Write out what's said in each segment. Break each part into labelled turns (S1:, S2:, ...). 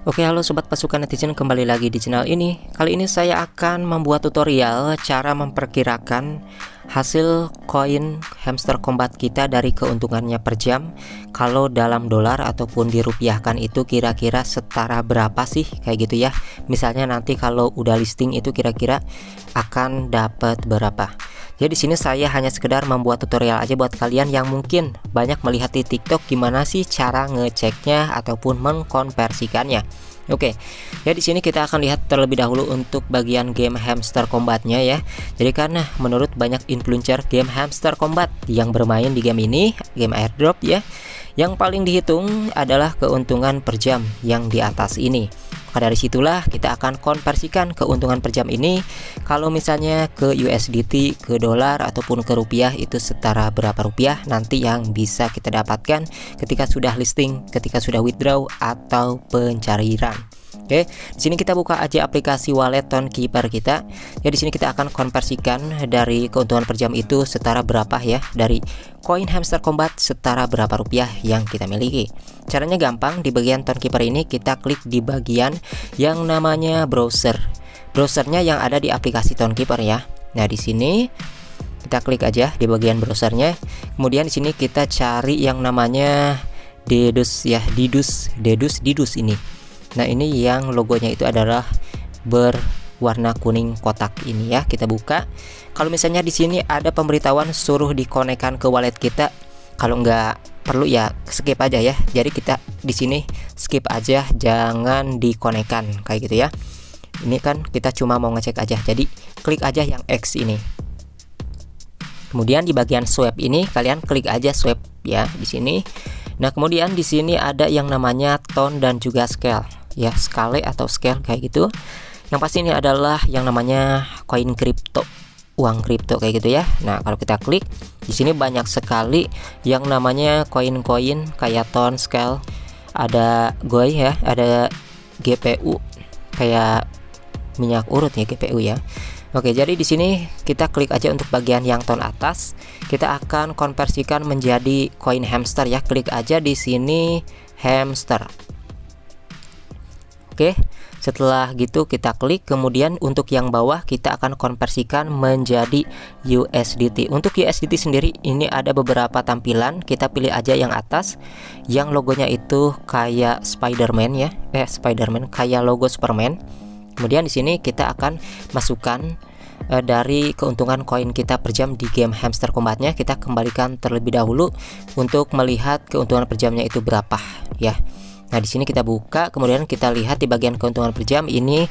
S1: Oke, halo sobat pasukan netizen, kembali lagi di channel ini. Kali ini saya akan membuat tutorial cara memperkirakan hasil koin hamster combat kita dari keuntungannya per jam. Kalau dalam dolar ataupun dirupiahkan itu kira-kira setara berapa sih, kayak gitu ya. Misalnya nanti kalau udah listing itu kira-kira akan dapat berapa. Jadi di sini saya hanya sekedar membuat tutorial aja buat kalian yang mungkin banyak melihat di TikTok gimana sih cara ngeceknya ataupun mengkonversikannya. Oke, ya di sini kita akan lihat terlebih dahulu untuk bagian game hamster combatnya ya. Jadi karena menurut banyak influencer game hamster combat yang bermain di game ini, game airdrop ya, yang paling dihitung adalah keuntungan per jam yang di atas ini. Maka dari situlah kita akan konversikan keuntungan per jam ini. Kalau misalnya ke USDT, ke dolar ataupun ke rupiah itu setara berapa rupiah nanti yang bisa kita dapatkan ketika sudah listing, ketika sudah withdraw atau pencairan. Oke, di sini kita buka aja aplikasi wallet Townkeeper kita. Ya di sini kita akan konversikan dari keuntungan per jam itu setara berapa ya, dari koin hamster combat setara berapa rupiah yang kita miliki. Caranya gampang, di bagian Townkeeper ini kita klik di bagian yang namanya browser. Browsernya yang ada di aplikasi Townkeeper ya. Nah, di sini kita klik aja di bagian browsernya. Kemudian di sini kita cari yang namanya Dedus ya, Dedus ini. Nah, ini yang logonya itu adalah berwarna kuning kotak ini ya. Kita buka. Kalau misalnya di sini ada pemberitahuan suruh dikonekkan ke wallet kita, kalau nggak perlu ya skip aja ya. Jadi kita di sini skip aja, jangan dikonekkan kayak gitu ya. Ini kan kita cuma mau ngecek aja. Jadi klik aja yang X ini. Kemudian di bagian swipe ini kalian klik aja swipe ya di sini. Nah, kemudian di sini ada yang namanya tone dan juga scale ya, scale atau scale kayak gitu. Yang pasti ini adalah yang namanya koin kripto, uang kripto kayak gitu ya. Nah, kalau kita klik di sini banyak sekali yang namanya koin-koin kayak tone, scale, ada GOI ya, ada GPU kayak minyak urut ya, GPU ya. Oke, jadi di sini kita klik aja untuk bagian yang tone atas. Kita akan konversikan menjadi koin hamster ya. Klik aja di sini hamster. Oke, setelah gitu kita klik. Kemudian untuk yang bawah kita akan konversikan menjadi USDT. Untuk USDT sendiri ini ada beberapa tampilan. Kita pilih aja yang atas, yang logonya itu kayak Spiderman ya. Spiderman kayak logo Superman. Kemudian di sini kita akan masukkan dari keuntungan koin kita per jam di game hamster combatnya. Kita kembalikan terlebih dahulu untuk melihat keuntungan per jamnya itu berapa ya. Nah, di sini kita buka, kemudian kita lihat di bagian keuntungan per jam ini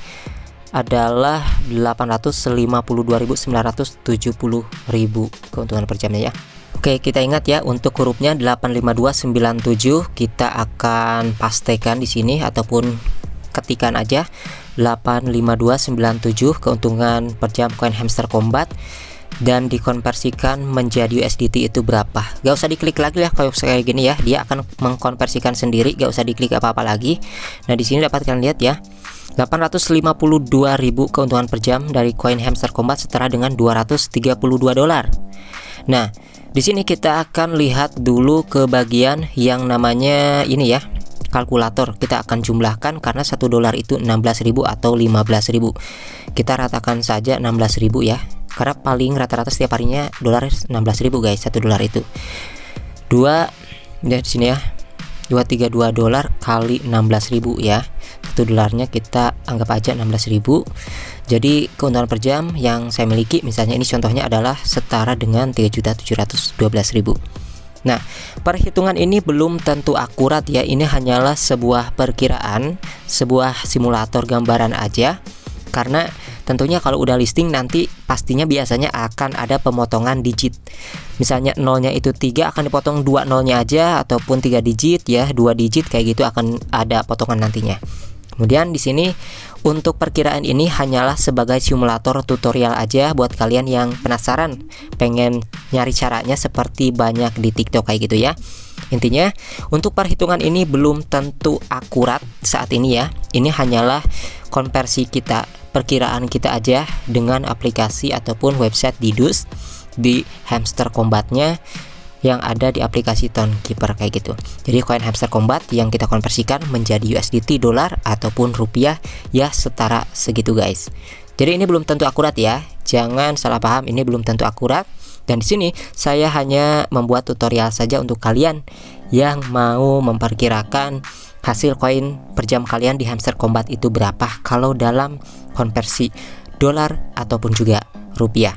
S1: adalah 852.970.000 keuntungan per jamnya ya. Oke, kita ingat ya untuk hurufnya 85297 kita akan pastekan di sini ataupun ketikan aja 85297 keuntungan per jam koin hamster combat dan dikonversikan menjadi USDT itu berapa. Gak usah diklik lagi ya kalau kayak gini ya, dia akan mengkonversikan sendiri, gak usah diklik apa-apa lagi. Nah, di sini dapat kalian lihat ya, 852.000 keuntungan per jam dari koin hamster combat setara dengan 232 dolar. Nah, di sini kita akan lihat dulu ke bagian yang namanya ini ya, kalkulator. Kita akan jumlahkan karena 1 dolar itu 16.000 atau 15.000. Kita ratakan saja 16.000 ya, karena paling rata-rata setiap harinya dolar 16.000 guys. 1 dolar itu 2 ya, di sini ya, 232 dolar kali 16.000 ya. 1 dolarnya kita anggap aja 16.000. Jadi keuntungan per jam yang saya miliki misalnya ini contohnya adalah setara dengan 3.712.000. Nah, perhitungan ini belum tentu akurat ya. Ini hanyalah sebuah perkiraan, sebuah simulator gambaran aja. Karena tentunya kalau udah listing nanti pastinya biasanya akan ada pemotongan digit. Misalnya nolnya itu 3 akan dipotong 2 nolnya aja, ataupun 3 digit ya, 2 digit kayak gitu akan ada potongan nantinya. Kemudian di sini untuk perkiraan ini hanyalah sebagai simulator tutorial aja buat kalian yang penasaran pengen nyari caranya seperti banyak di TikTok kayak gitu ya. Intinya untuk perhitungan ini belum tentu akurat saat ini ya. Ini hanyalah konversi kita, perkiraan kita aja dengan aplikasi ataupun website Dedus di hamster combatnya yang ada di aplikasi Townkeeper kayak gitu. Jadi koin Hamster Combat yang kita konversikan menjadi USDT, dolar ataupun rupiah ya setara segitu guys. Jadi ini belum tentu akurat ya. Jangan salah paham, ini belum tentu akurat. Dan di sini saya hanya membuat tutorial saja untuk kalian yang mau memperkirakan hasil koin per jam kalian di Hamster Combat itu berapa kalau dalam konversi dolar ataupun juga rupiah.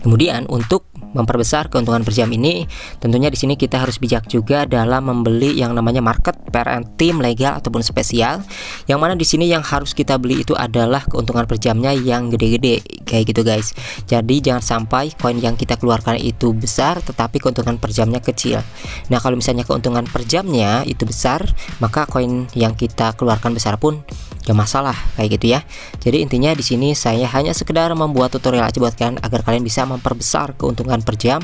S1: Kemudian untuk memperbesar keuntungan per jam ini, tentunya di sini kita harus bijak juga dalam membeli yang namanya market, pair and team, legal ataupun spesial. Yang mana di sini yang harus kita beli itu adalah keuntungan per jamnya yang gede-gede kayak gitu guys. Jadi jangan sampai koin yang kita keluarkan itu besar tetapi keuntungan per jamnya kecil. Nah, kalau misalnya keuntungan per jamnya itu besar, maka koin yang kita keluarkan besar pun gak masalah kayak gitu ya. Jadi intinya di sini saya hanya sekedar membuat tutorial aja buat kalian agar kalian bisa memperbesar keuntungan per jam,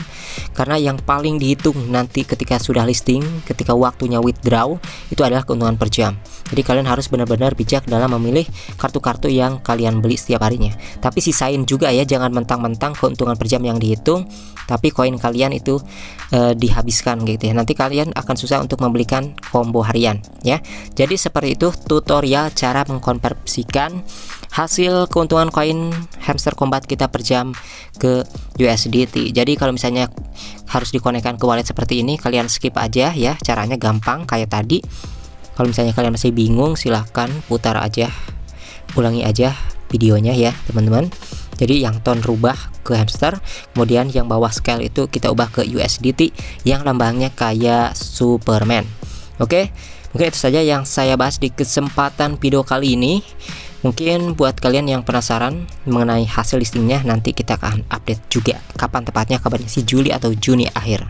S1: karena yang paling dihitung nanti ketika sudah listing, ketika waktunya withdraw itu adalah keuntungan per jam. Jadi kalian harus benar-benar bijak dalam memilih kartu-kartu yang kalian beli setiap harinya. Tapi sisain juga ya, jangan mentang-mentang keuntungan per jam yang dihitung tapi koin kalian itu dihabiskan gitu ya. Nanti kalian akan susah untuk membelikan combo harian ya. Jadi seperti itu tutorial cara mengkonversikan hasil keuntungan koin Hamster Combat kita per jam ke USDT. Jadi kalau misalnya harus dikonekkan ke wallet seperti ini, kalian skip aja ya, caranya gampang kayak tadi. Kalau misalnya kalian masih bingung, silahkan putar aja, ulangi aja videonya ya teman-teman. Jadi yang tone rubah ke hamster, kemudian yang bawah scale itu kita ubah ke USDT yang lambangnya kayak Superman. Oke, mungkin itu saja yang saya bahas di kesempatan video kali ini. Mungkin buat kalian yang penasaran mengenai hasil listingnya, nanti kita akan update juga kapan tepatnya, kabarnya si Juli atau Juni akhir.